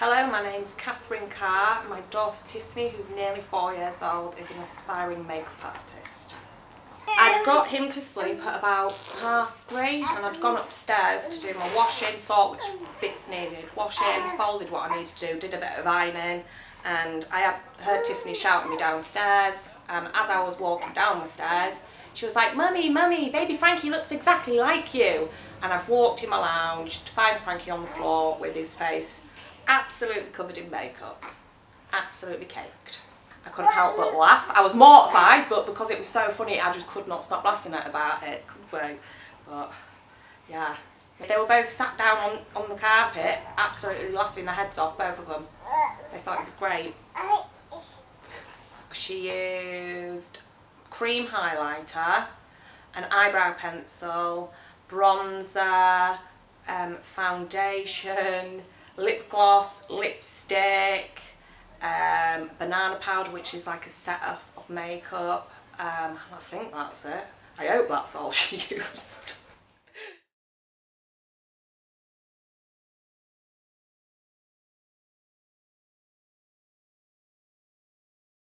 Hello, my name's Carr. My daughter Tiffany, who's nearly 4 years old, is an aspiring makeup artist. I'd got him to sleep at about 3:30 and I'd gone upstairs to do my washing, sort which bits needed washing, folded what I needed to do, did a bit of ironing, and I had heard Tiffany shouting me downstairs, and as I was walking down the stairs she was like, "Mummy, Mummy, baby Frankie looks exactly like you." And I've walked in my lounge to find Frankie on the floor with his face absolutely covered in makeup, absolutely caked. I couldn't help but laugh. I was mortified, but because it was so funny I just could not stop laughing about it, couldn't we? But yeah, they were both sat down on the carpet absolutely laughing their heads off, both of them. They thought it was great. She used cream highlighter, an eyebrow pencil, bronzer, foundation, lip gloss, lipstick, banana powder, which is like a set of makeup. I think that's it. I hope that's all she used.